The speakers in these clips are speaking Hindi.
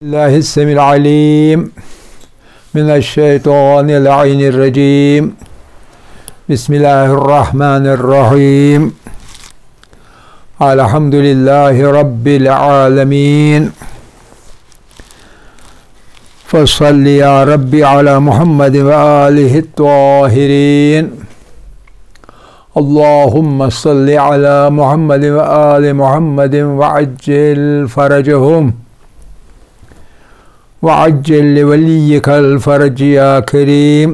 बिस्मिल्लाहिस्समीउल अलीम मिनश्शैतानिर रजीम बिस्मिल्लाहिर्रहमानिर्रहीम अल्हम्दुलिल्लाहि रब्बिल आलमीन फसल्लि या रब्बी अला मुहम्मद व आलिहि त्वाहिरीन अल्लाहुम्मा सल्लि अला मुहम्मद व आलि मुहम्मद व अज्जिल फरजहुम वअज्जिल वलियकल फरज या करीम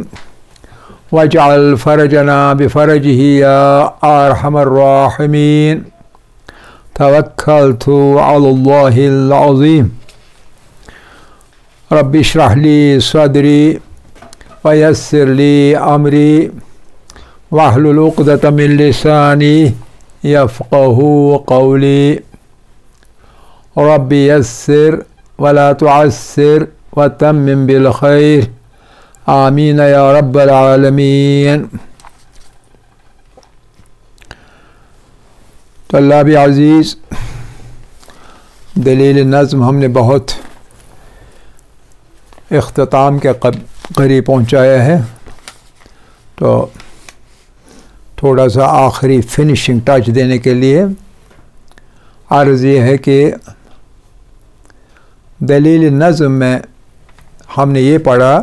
वजअल फरजना बिफरजिही या अरहमर राहिमीन तवक्कलतु अलल्लाहिल अज़ीम रब्बि इश्रह ली सदरी वयस्सिर ली अमरी वहलुल उक़दतम मिन लिसानी यफ़क़हू क़ौली रब्बि यस्सिर वला तुअस्सिर वतम्मिम बिल खैर आमीन या रब्बल आलमीन। तल्लाब अज़ीज़, दलील नज़्म हमने बहुत इख्तिताम के करीब पहुँचाया है, तो थोड़ा सा आखिरी फिनिशिंग टच देने के लिए अर्ज़ ये है कि दलील नज़्म में हमने ये पढ़ा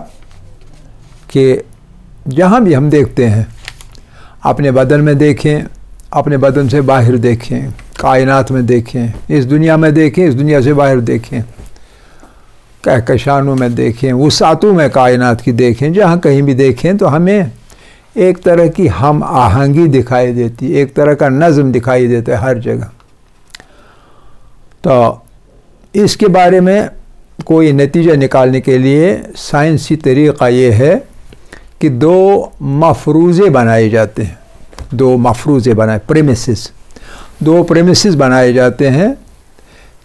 कि जहाँ भी हम देखते हैं, अपने बदन में देखें, अपने बदन से बाहर देखें, कायनात में देखें, इस दुनिया में देखें, इस दुनिया से बाहर देखें, कहकशानों में देखें, वुसातों में कायनात की देखें, जहाँ कहीं भी देखें तो हमें एक तरह की हम आहंगी दिखाई देती, एक तरह का नज़्म दिखाई देता है हर जगह। तो इसके बारे में कोई नतीजा निकालने के लिए साइंसी तरीक़ा ये है कि दो मफरूज़े बनाए जाते हैं, दो मफरूज़े प्रेमिसेस, दो प्रेमिसेस बनाए जाते हैं,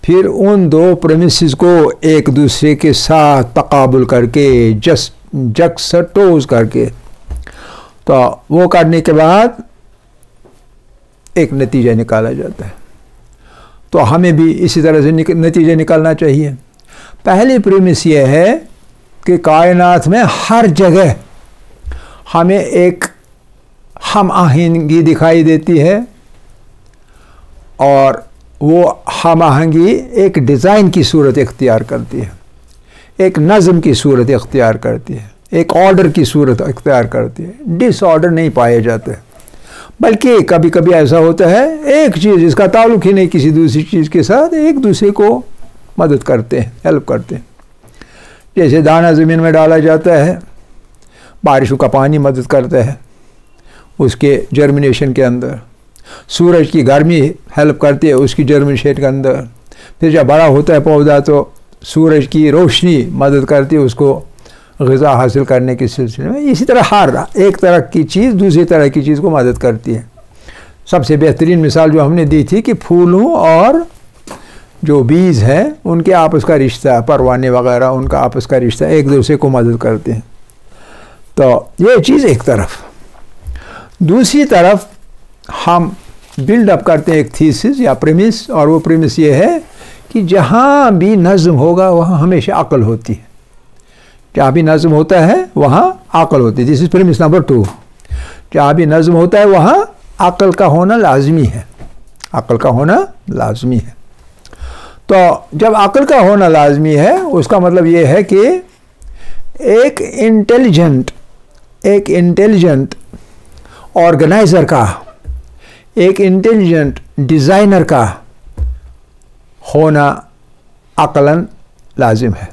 फिर उन दो प्रेमिसेस को एक दूसरे के साथ तकाबुल करके जक्सटोज़ करके, तो वो करने के बाद एक नतीजा निकाला जाता है। तो हमें भी इसी तरह से नतीजे निकालना चाहिए। पहली प्रीमिस ये है कि कायनात में हर जगह हमें एक हम आहंगी दिखाई देती है, और वो हम आहंगी एक डिज़ाइन की सूरत इख्तियार करती है, एक नज़्म की सूरत इख्तियार करती है, एक ऑर्डर की सूरत इख्तियार करती है। डिसऑर्डर नहीं पाए जाते, बल्कि कभी कभी ऐसा होता है एक चीज़ जिसका ताल्लुक़ ही नहीं किसी दूसरी चीज़ के साथ, एक दूसरे को मदद करते हैं, हेल्प करते हैं। जैसे दाना ज़मीन में डाला जाता है, बारिशों का पानी मदद करता है उसके जर्मिनेशन के अंदर, सूरज की गर्मी हेल्प करती है उसकी जर्मिनेशन के अंदर, फिर जब बड़ा होता है पौधा तो सूरज की रोशनी मदद करती है उसको ग़िज़ा हासिल करने के सिलसिले में। इसी तरह हर एक तरह की चीज़ दूसरी तरह की चीज़ को मदद करती है। सबसे बेहतरीन मिसाल जो हमने दी थी कि फूलों और जो बीज हैं उनके आपस का रिश्ता, परवाने वगैरह उनका आपस का रिश्ता, एक दूसरे को मदद करते हैं। तो ये चीज़ एक तरफ। दूसरी तरफ हम बिल्डअप करते हैं एक थीसिस या प्रेमिस, और वो प्रेमिस ये है कि जहाँ भी नज़्म होगा वहाँ हमेशा अक्ल होती है, जहाँ भी नज़्म होता है वहाँ अक्ल होती है। This is premise number 2। जहाँ भी नज़्म होता है वहाँ अक्ल का होना लाजमी है, अक्ल का होना लाजमी है। तो जब अक्ल का होना लाजमी है उसका मतलब ये है कि एक इंटेलिजेंट ऑर्गेनाइज़र का, एक इंटेलिजेंट डिज़ाइनर का होना अक़लन लाजिम है।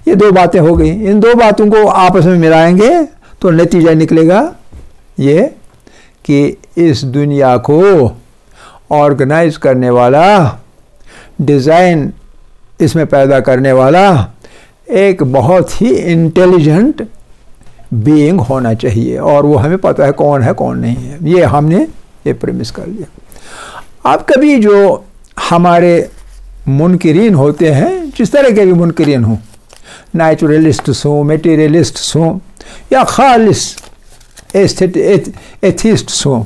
ये दो बातें हो गई। इन दो बातों को आपस में मिलाएंगे तो नतीजा निकलेगा ये कि इस दुनिया को ऑर्गेनाइज करने वाला, डिज़ाइन इसमें पैदा करने वाला एक बहुत ही इंटेलिजेंट बीइंग होना चाहिए, और वो हमें पता है कौन नहीं है। ये हमने ये प्रेमिस कर लिया। अब कभी जो हमारे मुनकिरीन होते हैं, जिस तरह के भी मुनकिरीन हों, नेचुरलिस्ट्स हों, मेटीरियलिस्ट्स हों, या खालिस एथिस्ट्स हों,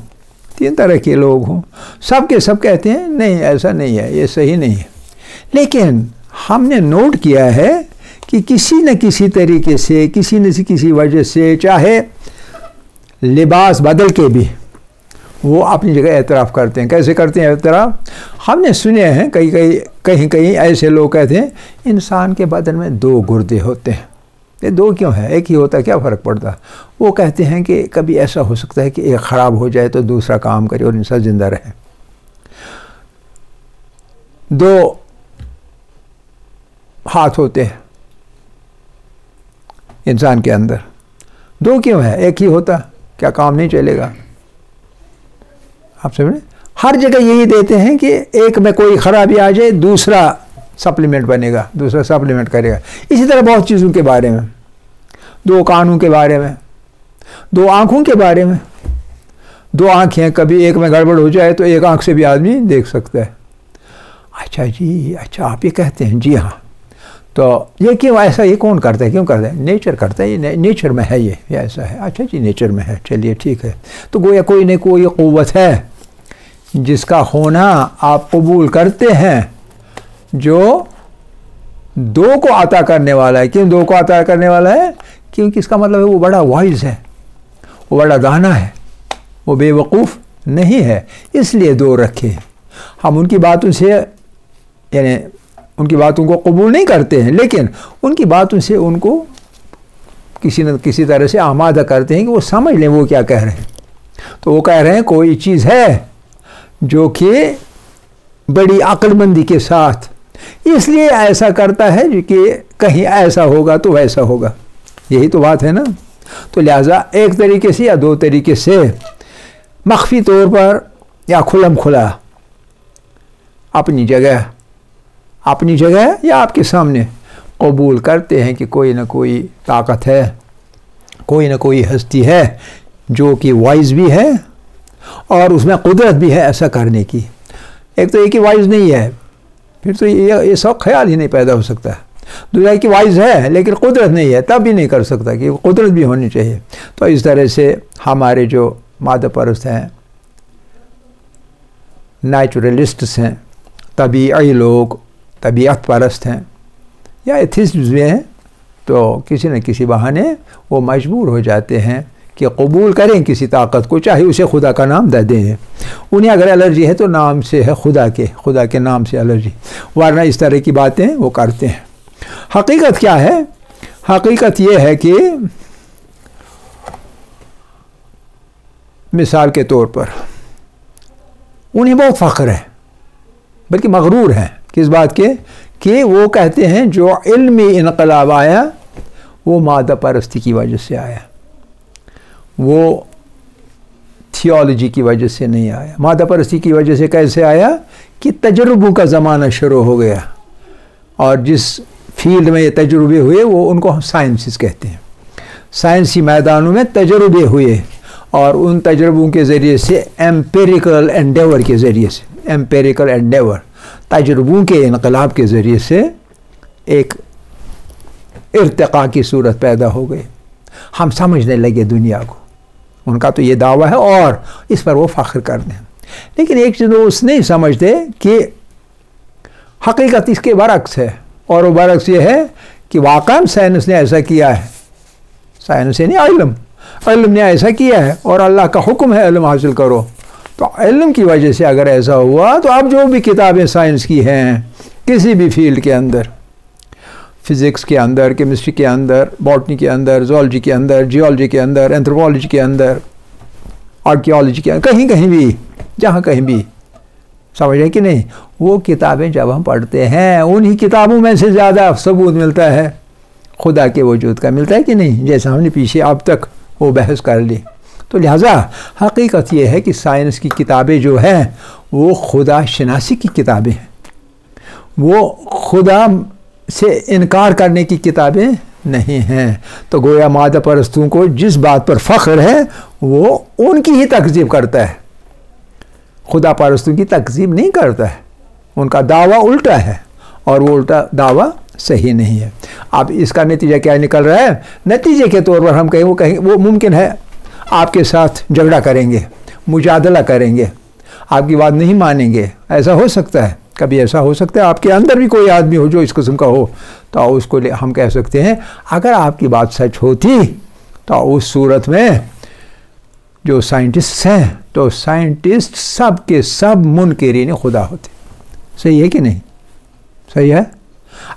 3 तरह के लोग हों, सब के सब कहते हैं नहीं ऐसा नहीं है, ये सही नहीं है। लेकिन हमने नोट किया है कि किसी न किसी तरीके से, किसी न किसी वजह से, चाहे लिबास बदल के भी, वो अपनी जगह एतराफ़ करते हैं। कैसे करते हैं एतराफ़? हमने सुने हैं कहीं ऐसे लोग कहते हैं इंसान के बदन में 2 गुर्दे होते हैं। ये 2 क्यों है? एक ही होता है, क्या फ़र्क पड़ता? वो कहते हैं कि कभी ऐसा हो सकता है कि एक ख़राब हो जाए तो दूसरा काम करे और इंसान ज़िंदा रहे। 2 हाथ होते हैं इंसान के अंदर। 2 क्यों है? एक ही होता, क्या काम नहीं चलेगा? आप समझे? हर जगह यही देते हैं कि एक में कोई खराबी आ जाए दूसरा सप्लीमेंट बनेगा, दूसरा सप्लीमेंट करेगा। इसी तरह बहुत चीज़ों के बारे में, 2 कानों के बारे में, 2 आँखों के बारे में। 2 आँखें, कभी एक में गड़बड़ हो जाए तो एक आँख से भी आदमी देख सकता है। अच्छा जी, अच्छा आप ये कहते हैं? जी हाँ। तो ये क्यों ऐसा, ये कौन करता है, क्यों करता है? नेचर करता है, ये नेचर में है, ये ऐसा है। अच्छा जी, नेचर में है, चलिए ठीक है। तो गोया कोई न कोई क़ुव्वत है जिसका होना आप कबूल करते हैं, जो 2 को अता करने वाला है। क्यों 2 को अता करने वाला है? क्योंकि इसका मतलब है वो बड़ा वाइज है, वो बड़ा दाना है, वो बेवकूफ़ नहीं है, इसलिए 2 रखे। हम उनकी बातों से, यानी उनकी बातों को कबूल नहीं करते हैं, लेकिन उनकी बातों से उनको किसी न किसी तरह से आमादा करते हैं कि वो समझ लें वो क्या कह रहे हैं। तो वो कह रहे हैं कोई चीज़ है जो कि बड़ी अक्लमंदी के साथ इसलिए ऐसा करता है कि कहीं ऐसा होगा तो वैसा होगा। यही तो बात है ना। तो लिहाजा एक तरीके से या 2 तरीके से मख्फी तौर पर या खुलम खुला अपनी जगह या आपके सामने कबूल करते हैं कि कोई ना कोई ताकत है, कोई ना कोई हस्ती है जो कि वाइज भी है और उसमें कुदरत भी है ऐसा करने की। एक तो एक ही वाइज नहीं है, फिर तो ये सब ख्याल ही नहीं पैदा हो सकता। दूसरा कि वाइज है लेकिन कुदरत नहीं है, तब भी नहीं कर सकता कि कुदरत भी होनी चाहिए। तो इस तरह से हमारे जो मादा परस्त हैं, नेचुरलिस्ट्स हैं, तबीई लोग, तबीयत परस्त हैं या एथिस्ट भी हैं, तो किसी न किसी बहाने वो मजबूर हो जाते हैं कि कबूल करें किसी ताकत को, चाहे उसे खुदा का नाम दे दें। उन्हें अगर एलर्जी है तो नाम से है, खुदा के नाम से एलर्जी, वरना इस तरह की बातें वो करते हैं। हकीकत क्या है? हकीकत ये है कि मिसाल के तौर पर उन्हें बहुत फ़ख्र है, बल्कि मगरूर हैं किस बात के कि वो कहते हैं जो इल्मी इनकलाब आया वो मादा परस्ती की वजह से आया, वो थियोलॉजी की वजह से नहीं आया। मादा परस्ती की वजह से कैसे आया कि तजुर्बों का ज़माना शुरू हो गया, और जिस फील्ड में ये तजुर्बे हुए वो उनको साइंसिस कहते हैं। साइंसी मैदानों में तजुर्बे हुए और उन तजुर्बों के ज़रिए से एम्पेरिकल एंडेवर के ज़रिए से, एम्पेरिकल एंडेवर तजुर्बों के इनकलाब के ज़रिए से एक इर्तिक़ा की सूरत पैदा हो गई। हम समझने लगे दुनिया को, उनका तो ये दावा है और इस पर वो फ़ख्र करते हैं। लेकिन एक चीज़ वो नहीं समझते कि हकीकत इसके बरक्स है, और वो बरक्स ये है कि वाक़ई साइंस ने ऐसा किया है। साइंस से नहीं, इल्म ने ऐसा किया है और अल्लाह का हुक्म है इल्म हासिल करो। तो इल्म की वजह से अगर ऐसा हुआ तो अब जो भी किताबें साइंस की हैं किसी भी फील्ड के अंदर, फिज़िक्स के अंदर, केमिस्ट्री के अंदर, बॉटनी के अंदर, ज़ूलॉजी के अंदर, जियोलॉजी के अंदर, एंथ्रोपोलॉजी के अंदर, आर्कियोलॉजी के अंदर, कहीं कहीं भी, जहाँ कहीं भी, समझ रहे कि नहीं, वो किताबें जब हम पढ़ते हैं उन्हीं किताबों में से ज़्यादा सबूत मिलता है खुदा के वजूद का, मिलता है कि नहीं, जैसा हमने पीछे अब तक वो बहस कर ली। तो लिहाजा हकीकत ये है कि साइंस की किताबें जो हैं वो खुदा शनासी की किताबें हैं, वो खुदा से इनकार करने की किताबें नहीं हैं। तो गोया मादा परस्तों को जिस बात पर फ़ख्र है वो उनकी ही तकज़ीब करता है, खुदा परस्तों की तकज़ीब नहीं करता है। उनका दावा उल्टा है और वो उल्टा दावा सही नहीं है। अब इसका नतीजा क्या निकल रहा है? नतीजे के तौर पर हम कहें वो मुमकिन है आपके साथ झगड़ा करेंगे, मुजादला करेंगे, आपकी बात नहीं मानेंगे। ऐसा हो सकता है, कभी ऐसा हो सकता है आपके अंदर भी कोई आदमी हो जो इस किस्म का हो, तो उसको हम कह सकते हैं अगर आपकी बात सच होती तो उस सूरत में जो साइंटिस्ट हैं, तो साइंटिस्ट सब के सब मुनकिरीन खुदा होते। सही है कि नहीं? सही है।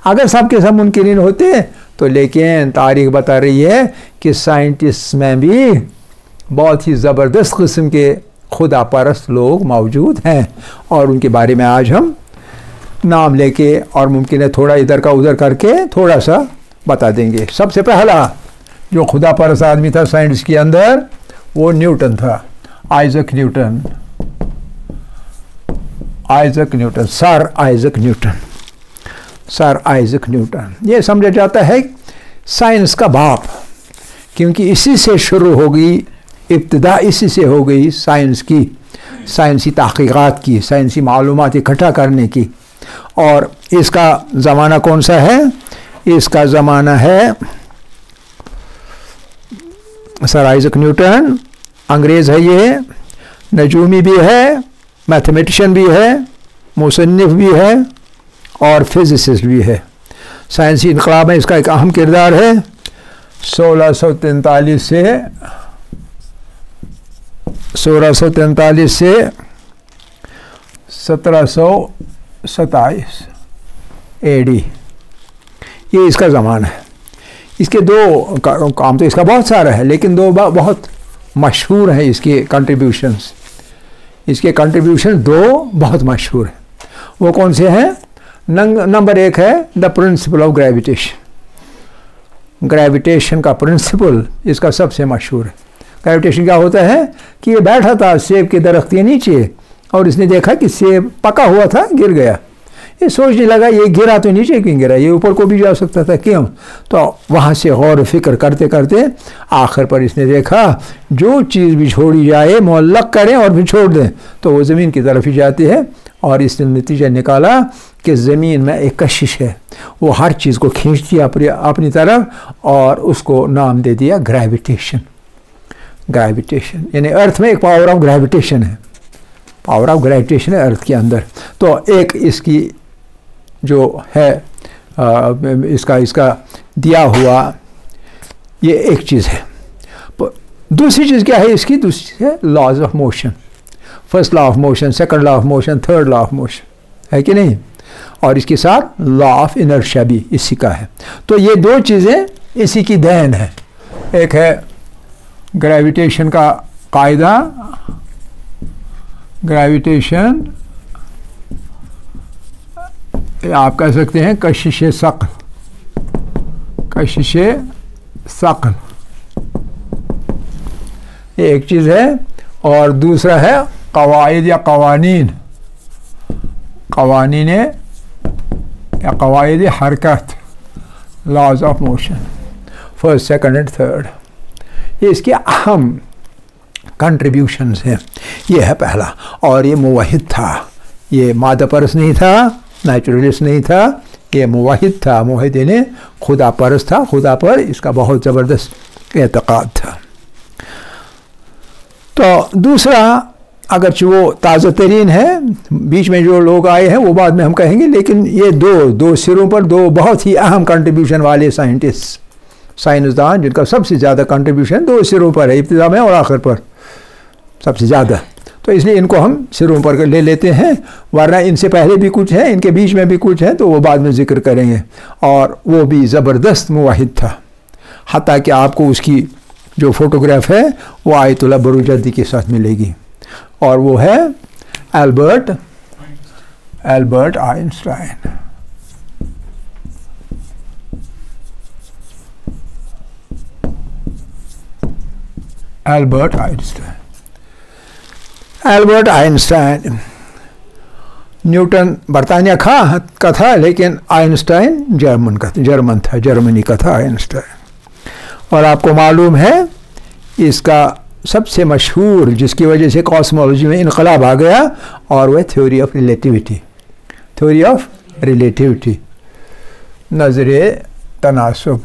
अगर सब के सब मुनकिरीन होते तो, लेकिन तारीख बता रही है कि साइंटिस्ट में भी बहुत ही ज़बरदस्त किस्म के खुदा परस्त लोग मौजूद हैं और उनके बारे में आज हम नाम लेके और मुमकिन है थोड़ा इधर का उधर करके थोड़ा सा बता देंगे। सबसे पहला जो खुदा परस्त आदमी था साइंस के अंदर वो न्यूटन था, Isaac Newton, sir Isaac Newton, sir Isaac Newton. ये समझा जाता है साइंस का बाप, क्योंकि इसी से शुरू होगी, इब्तिदा इसी से हो गई साइंस की, साइंसी तहक़ीक़ात की, साइंसी मालूमात इकट्ठा करने की। और इसका ज़माना कौन सा है? इसका ज़माना है सर आइजक न्यूटन, अंग्रेज़ है ये, नजूमी भी है, मैथमेटिशियन भी है, मुसन्निफ़ भी है और फिज़िसिस्ट भी है। साइंसी इनक़लाब में इसका एक अहम किरदार है। 1643 से 1727 AD, ये इसका ज़माना है। इसके दो काम तो इसका बहुत सारा है, लेकिन दो बहुत मशहूर हैं इसके कंट्रीब्यूशंस। इसके कंट्रीब्यूशन दो बहुत मशहूर हैं। वो कौन से हैं? नंबर एक है the principle of gravitation. Gravitation का प्रिंसिपल इसका सबसे मशहूर है। ग्रेविटेशन क्या होता है कि ये बैठा था सेब के दरख्त के नीचे और इसने देखा कि सेब पका हुआ था, गिर गया। ये सोचने लगा ये गिरा तो नीचे क्यों गिरा, ये ऊपर को भी जा सकता था, क्यों? तो वहाँ से गौर फिक्र करते करते आखिर पर इसने देखा जो चीज़ भी छोड़ी जाए मुअल्लक करें और फिर छोड़ दें तो वो ज़मीन की तरफ ही जाती है। और इसने नतीजा निकाला कि ज़मीन में एक कशिश है, वो हर चीज़ को खींचती है अपनी तरफ और उसको नाम दे दिया ग्रेविटेशन। ग्रेविटेशन यानी अर्थ में एक पावर ऑफ ग्रेविटेशन है, पावर ऑफ ग्रेविटेशन है अर्थ के अंदर। तो एक इसकी जो है इसका दिया हुआ ये एक चीज़ है। दूसरी चीज़ क्या है इसकी? दूसरी है laws of motion. First law of motion, second law of motion, third law of motion, है कि नहीं? और इसके साथ लॉ ऑफ इनर्शिया भी इसी का है। तो ये दो चीज़ें इसी की देन है। एक है ग्रेविटेशन का कायदा, ग्रेविटेशन आप कह सकते हैं कशिश सक़्ल, कशिश सक़्ल ये एक चीज़ है। और दूसरा है कवायद या कवानीन, कवानीन या कवायद हरकत, laws of motion, first second and third. ये इसके अहम कंट्रीब्यूशंस हैं। ये है पहला। और ये मुवाहिद था, ये मादा परस्त नहीं था, नेचुरलिस्ट नहीं था, ये मुवाहिद था। मुवाहिद यानी खुदा परस्त था, खुदा पर इसका बहुत ज़बरदस्त एतक़ाद था। तो दूसरा, अगरचे वो ताज़ा तरीन है, बीच में जो लोग आए हैं वो बाद में हम कहेंगे, लेकिन ये दो सिरों पर दो बहुत ही अहम कंट्रीब्यूशन वाले साइंटिस्ट, साइंसदान जिनका सबसे ज़्यादा कंट्रीब्यूशन दो सिरों पर है, इब्तिदा में और आखिर पर सबसे ज़्यादा। तो इसलिए इनको हम सिरों पर ले लेते हैं, वरना इनसे पहले भी कुछ है, इनके बीच में भी कुछ है, तो वो बाद में ज़िक्र करेंगे। और वो भी ज़बरदस्त मुवाहिद था, हत्ता कि आपको उसकी जो फ़ोटोग्राफ है वो आयतुल्लाह बरूजर्दी के साथ मिलेगी, और वो है Albert Einstein. Albert Einstein Newton बरतानिया का था, लेकिन आइंस्टाइन जर्मन था, जर्मनी का था आइंस्टाइन। और आपको मालूम है इसका सबसे मशहूर, जिसकी वजह से कॉस्मोलॉजी में इनकलाब आ गया, और वह theory of relativity, theory of relativity, नज़रे तनासुब,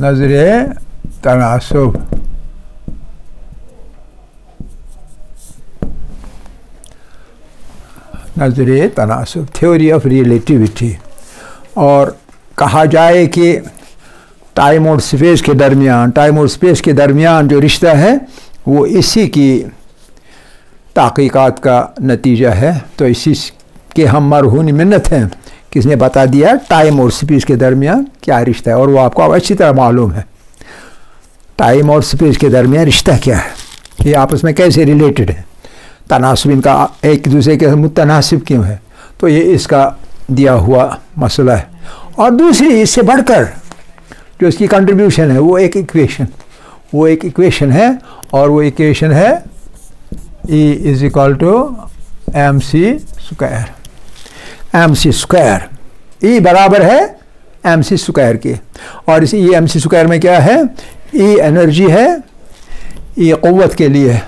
नज़रे तनासुब। नज़रे तनासुब, थ्योरी ऑफ रिलेटिविटी। और कहा जाए कि टाइम और स्पेस के दरमियान, टाइम और स्पेस के दरमियान जो रिश्ता है वो इसी की तहक़ीक़ात का नतीजा है। तो इसी के हम मरहून मिन्नत हैं, किसने बता दिया टाइम और स्पेस के दरमियान क्या रिश्ता है, और वो आपको अच्छी तरह मालूम है टाइम और स्पेस के दरमियान रिश्ता क्या है, ये आपस में कैसे रिलेटेड है, तनासुब इनका एक दूसरे के मुतनासिब क्यों है। तो ये इसका दिया हुआ मसला है। और दूसरी इससे बढ़कर जो इसकी कंट्रीब्यूशन है वो एक इक्वेशन है, और वो इक्वेशन है E = mc²। mc², E बराबर है mc² के। और इस E mc² में क्या है, E एनर्जी है, E क़ुव्वत के लिए है,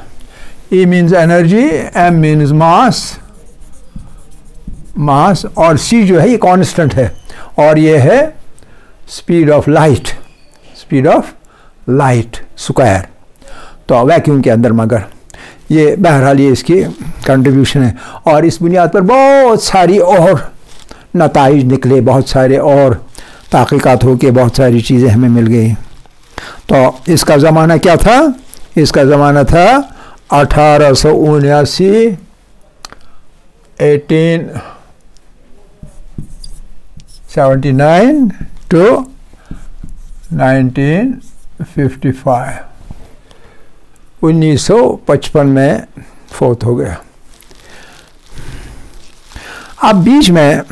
E means energy, M means mass, और C जो है ये कांस्टेंट है, और ये है स्पीड ऑफ लाइट स्क्वायर। तो वैक्यूम के अंदर, मगर ये बहरहाल ये इसकी कंट्रीब्यूशन है। और इस बुनियाद पर बहुत सारी और नताइज निकले, बहुत सारे और तहक़ीक़ात हो के बहुत सारी चीज़ें हमें मिल गई। तो इसका ज़माना क्या था, इसका ज़माना था 1879 1879 to 1955, 1955 में फोत हो गया। अब बीच में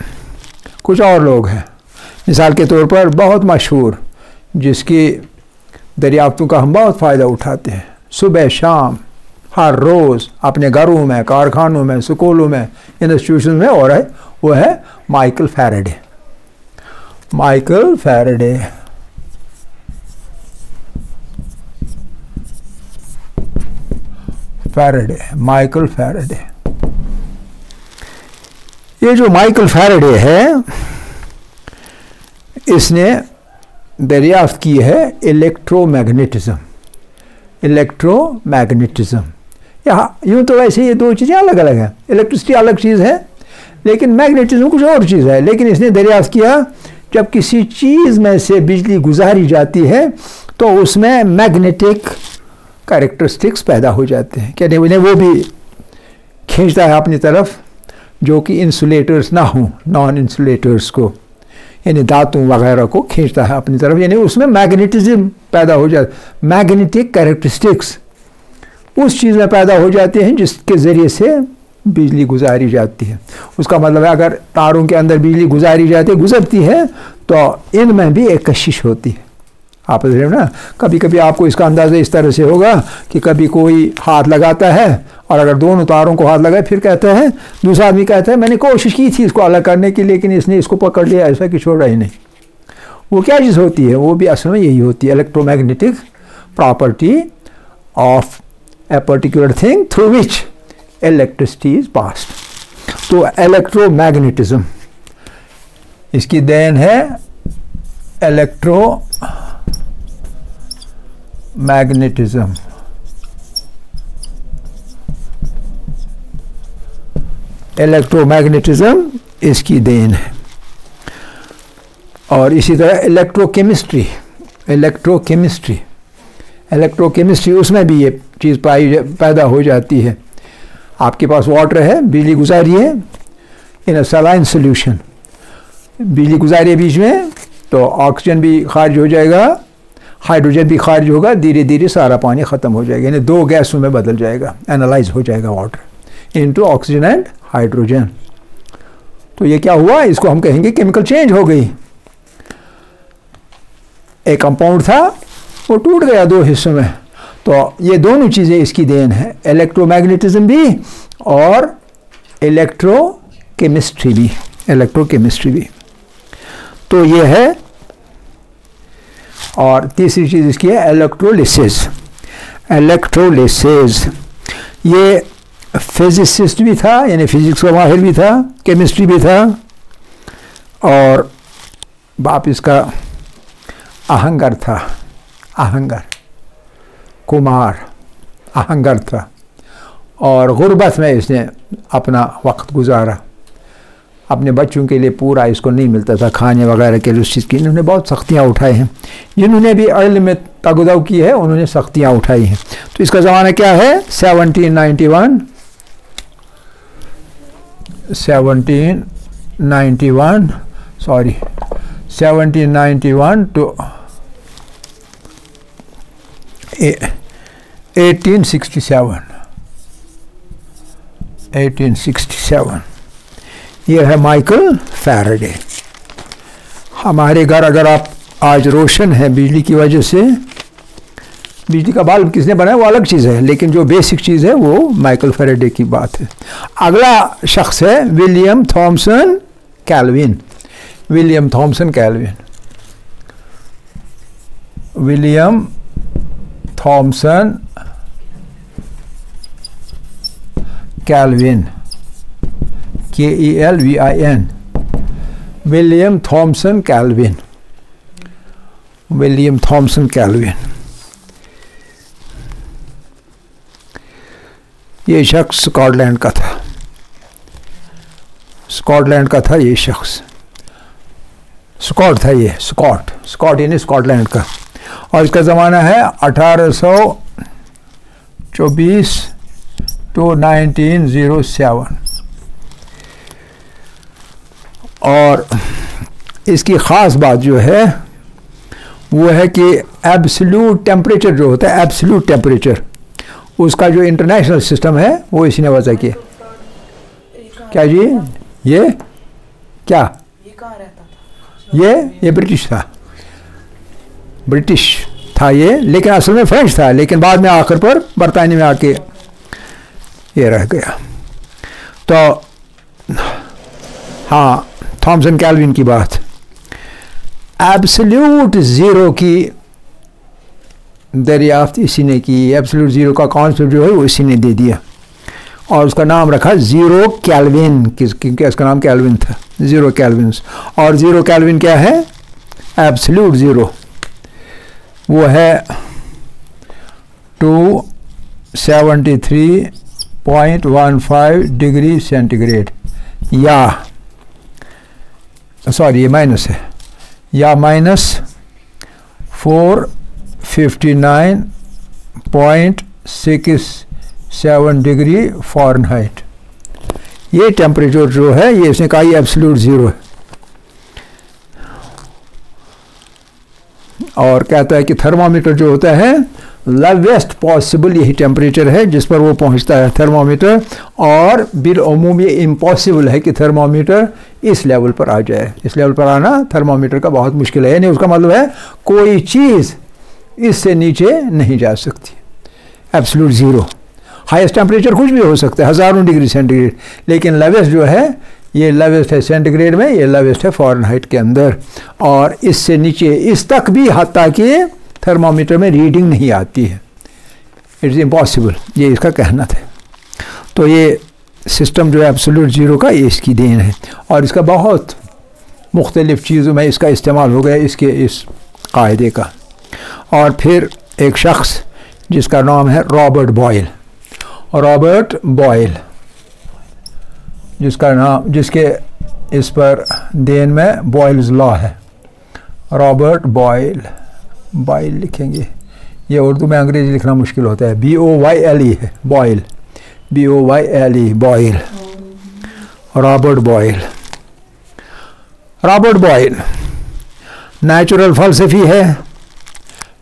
कुछ और लोग हैं, मिसाल के तौर पर बहुत मशहूर, जिसकी दरियाफ्तों का हम बहुत फ़ायदा उठाते हैं, सुबह शाम हर रोज़ अपने घरों में, कारखानों में, स्कूलों में, इंस्टीट्यूशन में, और है वो है माइकल फैराडे। Michael Faraday. ये जो माइकल फैराडे है, इसने दरियाफ्त की है इलेक्ट्रोमैग्नेटिज्म। यूँ तो वैसे ये दो चीज़ें अलग अलग हैं, इलेक्ट्रिसिटी अलग चीज़ है, लेकिन मैग्नेटिज्म कुछ और चीज़ है। लेकिन इसने दरियाफ्त किया जब किसी चीज़ में से बिजली गुजारी जाती है तो उसमें मैग्नेटिक कैरेक्टरिस्टिक्स पैदा हो जाते हैं, कहते हैं वो भी खींचता है अपनी तरफ, जो कि इंसुलेटर्स ना हों, नॉन इंसुलेटर्स को, यानी धातु वगैरह को खींचता है अपनी तरफ, यानी उसमें मैग्नेटिज्म पैदा हो जाता है। मैग्नेटिक कैरेक्टरिस्टिक्स उस चीज़ में पैदा हो जाते हैं जिसके ज़रिए से बिजली गुजारी जाती है। उसका मतलब है अगर तारों के अंदर बिजली गुजरती है तो इनमें भी एक कशिश होती है। आप ना कभी कभी आपको इसका अंदाज़ा इस तरह से होगा कि कभी कोई हाथ लगाता है, और अगर दोनों तारों को हाथ लगाए, फिर कहता है, दूसरा आदमी कहता है मैंने कोशिश की थी इसको अलग करने की, लेकिन इसने इसको पकड़ लिया, ऐसा कि छोड़ा ही नहीं। वो क्या चीज़ होती है, वो भी असल में यही होती है, electromagnetic property of a particular thing through which electricity is passed. तो इलेक्ट्रोमैग्नेटिज्म इसकी देन है, इलेक्ट्रोमैग्नेटिज्म। इसकी देन है। और इसी तरह इलेक्ट्रोकेमिस्ट्री उसमें भी ये चीज़ पैदा हो जाती है। आपके पास वाटर है, बिजली गुजारी है, इन अ सलाइन सोल्यूशन, बिजली गुजारी है बीच में, तो ऑक्सीजन भी खारिज हो जाएगा, हाइड्रोजन भी खारिज होगा, धीरे धीरे सारा पानी ख़त्म हो जाएगा, यानी दो गैसों में बदल जाएगा, एनालाइज हो जाएगा water into oxygen and hydrogen. तो ये क्या हुआ, इसको हम कहेंगे केमिकल चेंज हो गई। एक कंपाउंड था वो टूट गया दो हिस्सों में। तो ये दोनों चीज़ें इसकी देन है, इलेक्ट्रोमैग्नेटिज्म भी और इलेक्ट्रोकेमिस्ट्री भी। तो ये है। और तीसरी चीज़ इसकी है इलेक्ट्रोलिसिस। ये फिजिसिस्ट भी था, यानी फिजिक्स का माहिर भी था, केमिस्ट्री भी था, और बाप इसका अहंगर था, कुमार अहंगर था, और गुर्बत में इसने अपना वक्त गुजारा। अपने बच्चों के लिए पूरा इसको नहीं मिलता था खाने वगैरह के लिए, उस चीज़ की इन्होंने बहुत सख्तियाँ उठाई हैं। जिन्होंने भी इल्म में तगदाव की है उन्होंने सख्तियाँ उठाई हैं। तो इसका ज़माना क्या है? 1791 to 1867। ये है माइकल फैराडे। हमारे घर अगर आप आज रोशन है बिजली की वजह से, बिजली का बल्ब किसने बनाया वो अलग चीज़ है, लेकिन जो बेसिक चीज़ है वो माइकल फैराडे की बात है। अगला शख्स है William Thomson Kelvin. William Thomson Kelvin KELVIN। William Thomson Kelvin. ये शख्स स्कॉटलैंड का था। ये शख्स स्कॉट था, ये स्कॉट यानी स्कॉटलैंड का। और इसका ज़माना है 1824 to 1907। और इसकी ख़ास बात जो है वो है कि एब्सोल्यूट टेम्परेचर जो होता है, एब्सोल्यूट टेम्परेचर, उसका जो इंटरनेशनल सिस्टम है वो इसी ने वजह किया। क्या जी? ये क्या? ये ब्रिटिश था ये, लेकिन असल में फ्रेंच था, लेकिन बाद में आखिर पर बरतानिया में आके ये रह गया। तो हाँ, थॉमसन कैल्विन की बात, एब्सोल्यूट ज़ीरो की दरियाफ्त इसी ने की। एब्सोल्यूट ज़ीरो का कॉन्सेप्ट जो है वो इसी ने दे दिया, और उसका नाम रखा ज़ीरो कैल्विन, क्योंकि इसका नाम कैल्विन था, ज़ीरो कैल्विन्स। और ज़ीरो कैल्विन क्या है? एब्सोल्यूट ज़ीरो वो है 273.15 डिग्री सेंटीग्रेड, या सॉरी ये माइनस है, या -459.67 डिग्री फ़ारेनहाइट। ये टेम्परेचर जो है ये इसने कहा ये एब्सोल्यूट ज़ीरो है। और कहता है कि थर्मामीटर जो होता है लोवेस्ट पॉसिबल यही टेम्परेचर है जिस पर वो पहुंचता है थर्मामीटर, और बिलअमूम ये इम्पॉसिबल है कि थर्मामीटर इस लेवल पर आ जाए। इस लेवल पर आना थर्मामीटर का बहुत मुश्किल है, यानी उसका मतलब है कोई चीज़ इससे नीचे नहीं जा सकती। एब्सोल्यूट ज़ीरो, हाईएस्ट टेम्परेचर कुछ भी हो सकता है, हज़ारों डिग्री सेंटीग्रेड, लेकिन लोवेस्ट जो है ये लोवेस्ट है सेंटीग्रेड में, ये लोवेस्ट है फ़ारेनहाइट के अंदर। और इससे नीचे इस तक भी हत्ता कि थर्मामीटर में रीडिंग नहीं आती है, इट्स इम्पॉसिबल, ये इसका कहना था। तो ये सिस्टम जो है एब्सोल्यूट ज़ीरो का, ये इसकी देन है, और इसका बहुत मुख्तलिफ़ चीज़ों में इसका इस्तेमाल हो गया इसके इस कायदे का। और फिर एक शख्स जिसका नाम है रॉबर्ट बॉयल, जिसके इस पर देन में बॉयल्स लॉ है। रॉबर्ट बॉयल लिखेंगे, ये उर्दू में अंग्रेजी लिखना मुश्किल होता है, BOYLE है Boyle, BOYLE Boyle. Robert Boyle natural फ़लसफ़ी है,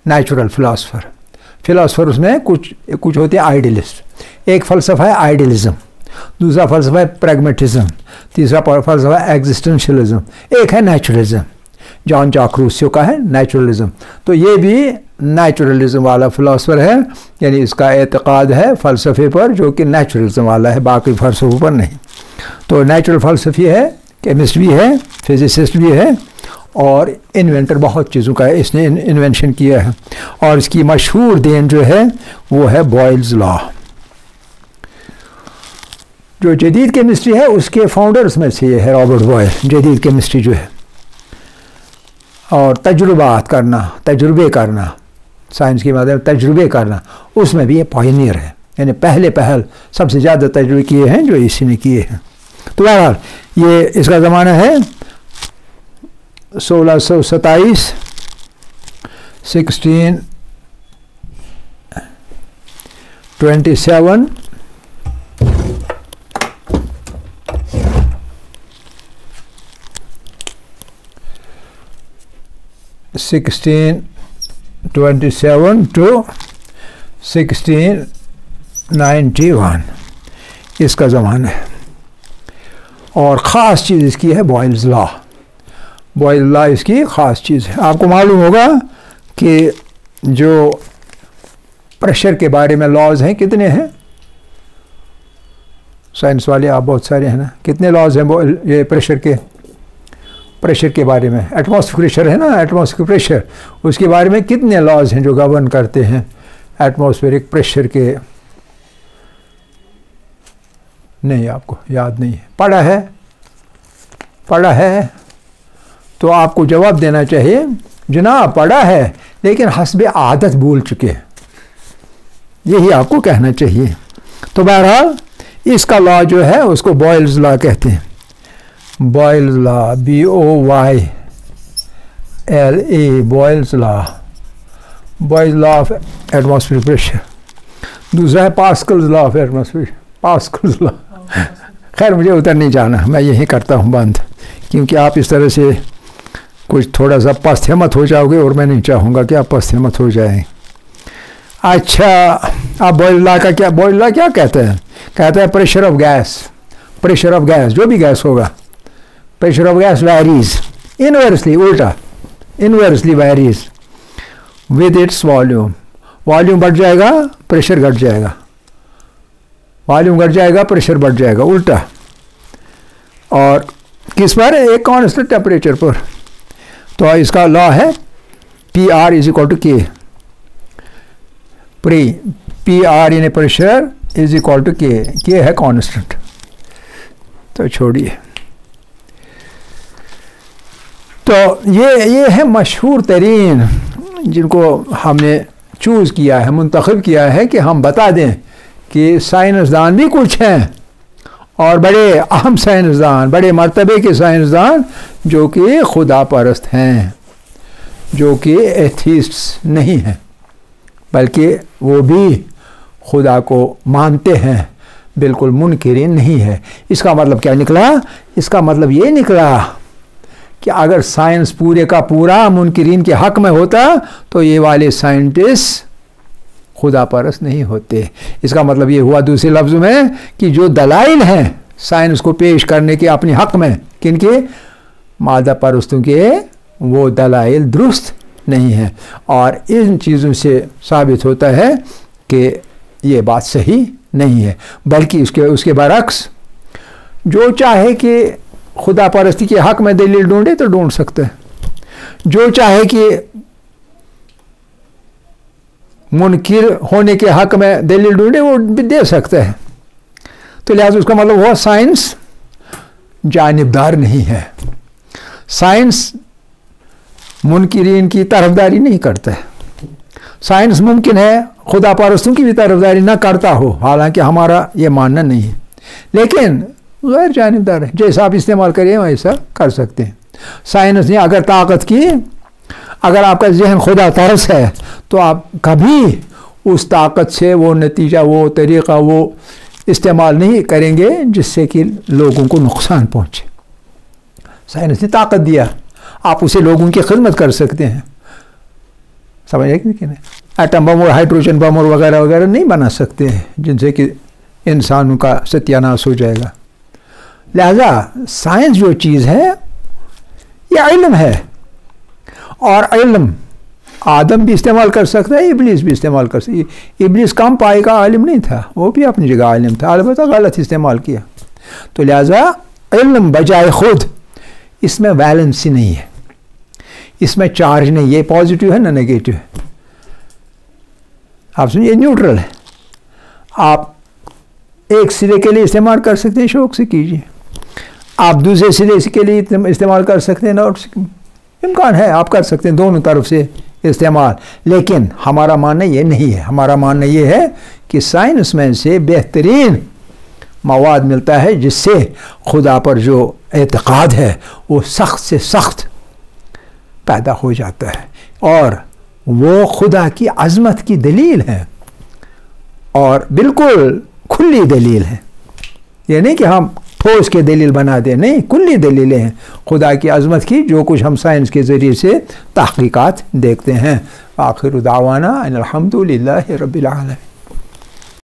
नेचुरल फ़िलासफ़र उसमें कुछ होते हैं आइडियलिस्ट। एक फ़लसफ़ा है आइडियलिज़म, दूसरा फ़लसफ़ा है प्रैग्मेटिज़म, तीसरा फ़लसफ़ा है एग्जिस्टेंशियलिज़म, एक है नेचुरलिज़म, जॉन जैक रूसो का है नेचुरलिज़म। तो ये भी नेचुरलिज्म वाला फ़िलासफ़र है, यानी इसका एतक़ाद है फ़लसफ़े पर जो कि नेचुरलिज्म वाला है, बाकी फ़लसफ़ों पर नहीं। तो नेचुरल फ़लसफ़ी है, केमिस्ट भी है, फिज़िसिस्ट भी है और इन्वेंटर बहुत चीज़ों का इसने इन्वेंशन किया है। और इसकी मशहूर देन जो है वो है बॉयल्स लॉ। जो जदीद केमिस्ट्री है उसके फाउंडर्स में से ये है रॉबर्ट बॉयल, जदीद केमिस्ट्री जो है। और तजुर्बात करना, तजुर्बे करना, साइंस की मदद तजुर्बे करना, उसमें भी ये पायनियर है, यानी पहल सबसे ज़्यादा तजुर्बे किए हैं जो इसी ने किए हैं। तो बहरहाल ये इसका ज़माना है 1627, 1627 1627 to 1691 इसका ज़माना है। और ख़ास चीज़ इसकी है बॉयल्स लॉ। बॉयल्स लॉ इसकी ख़ास चीज़ है। आपको मालूम होगा कि जो प्रेशर के बारे में लॉज हैं कितने हैं, साइंस वाले आप बहुत सारे हैं ना, कितने लॉज हैं ये प्रेशर के बारे में? एटमॉस्फेरिक प्रेशर है ना, एटमॉस्फेरिक प्रेशर, उसके बारे में कितने लॉज हैं जो गवर्न करते हैं एटमॉस्फेरिक प्रेशर के? नहीं, आपको याद नहीं है। पढ़ा है तो आपको जवाब देना चाहिए जनाब पढ़ा है लेकिन हस्बे आदत भूल चुके हैं, यही आपको कहना चाहिए। तो बहरहाल इसका लॉ जो है उसको बॉयल्स लॉ कहते हैं। Boyle's law, BOYLA, Boyle's law, Boyle's law of atmospheric pressure. दूसरा है Pascal's law of atmospheric, Pascal's law. खैर मुझे उधर नहीं जाना, मैं यही करता हूँ बंद, क्योंकि आप इस तरह से कुछ थोड़ा सा पस्त हिम्मत हो जाओगे और मैं नहीं चाहूँगा कि आप पस्त हिम्मत हो जाएं। अच्छा, आप बॉयल्स लॉ का क्या, बॉयल्स लॉ क्या कहते हैं? कहते हैं pressure of gas, pressure of gas, जो भी गैस होगा, pressure of gas varies inversely, उल्टा inversely varies with its volume. Volume बढ़ जाएगा, प्रेशर घट जाएगा, वॉल्यूम घट जाएगा, प्रेशर बढ़ जाएगा, उल्टा। और किस पर? एक कांस्टेंट टेम्परेचर पर। तो इसका लॉ है PR is equal to K, PR in pressure is equal to K है कांस्टेंट। तो छोड़िए। तो ये है मशहूर तरीन जिनको हमने चूज़ किया है, मुंतखब किया है कि हम बता दें कि साइंसदान भी कुछ हैं और बड़े अहम साइंसदान, बड़े मर्तबे के साइंसदान जो कि खुदा परस्त हैं, जो कि एथीस्ट्स नहीं हैं, बल्कि वो भी खुदा को मानते हैं, बिल्कुल मुनकिरीन नहीं है। इसका मतलब क्या निकला? इसका मतलब ये निकला कि अगर साइंस पूरे का पूरा मुनकिरीन के हक में होता तो ये वाले साइंटिस्ट खुदा परस्त नहीं होते। इसका मतलब ये हुआ दूसरे लफ्ज़ में कि जो दलाइल हैं साइंस को पेश करने के अपने हक में, किनके? मादा परस्तों के, वो दलाइल दुरुस्त नहीं हैं। और इन चीज़ों से साबित होता है कि ये बात सही नहीं है, बल्कि उसके बरक्स जो चाहे कि खुदा परस्ती के हक में दलील ढूंढे तो ढूंढ सकते हैं, जो चाहे कि मुनकिर होने के हक में दलील ढूंढे वो भी दे सकते हैं। तो लिहाजा उसका मतलब हुआ साइंस जानिबदार नहीं है, साइंस मुनकिरीन की तरफदारी नहीं करता है। साइंस मुमकिन है खुदा परस्तों की भी तरफदारी ना करता हो, हालांकि हमारा ये मानना नहीं है, लेकिन गैर जानिबदार है, जैसा आप इस्तेमाल करिए वैसा कर सकते हैं। साइंस ने अगर ताकत की, अगर आपका जहन खुदा तरस है तो आप कभी उस ताकत से वो नतीजा, वो तरीक़ा, वो इस्तेमाल नहीं करेंगे जिससे कि लोगों को नुकसान पहुँचे। साइंस ने ताकत दिया, आप उसे लोगों की खिदमत कर सकते हैं, समझ आए कि नहीं? एटम बम और हाइड्रोजन बम और वगैरह वगैरह नहीं बना सकते हैं जिनसे कि इंसानों का सत्यानाश हो जाएगा। लिहाजा साइंस जो चीज़ है ये इल्म है, और इल्म आदम भी इस्तेमाल कर सकता है, इब्लिस भी इस्तेमाल कर सकता है। इब्लिस कम पाए का आलिम नहीं था, वो भी अपनी जगह आलिम था, अलबत्ता गलत इस्तेमाल किया। तो लिहाजा इल्म बजाय खुद, इसमें वैलेंसी नहीं है, इसमें चार्ज नहीं, ये पॉजिटिव है ना नेगेटिव है। आप सुनिए, न्यूट्रल है। आप एक सिरे के लिए इस्तेमाल कर सकते हैं, शौक से कीजिए। आप दूसरे सिरे के लिए इस्तेमाल कर सकते हैं, और इम्कान है आप कर सकते हैं दोनों तरफ से इस्तेमाल। लेकिन हमारा मानना ये नहीं है, हमारा मानना ये है कि साइंस में से बेहतरीन मवाद मिलता है, जिससे खुदा पर जो एतक़ाद है वो सख्त से सख्त पैदा हो जाता है, और वो खुदा की अज़मत की दलील है, और बिल्कुल खुली दलील है। ये नहीं कि हम ठोस के दलील बना दें, नहीं, खुली दलीलें हैं खुदा की अज़मत की, जो कुछ हम साइंस के ज़रिए से तहक़ीक़ात देखते हैं। आखिर दावाना अनिल हम्दुलिल्लाहि रब्बिल आलमीन।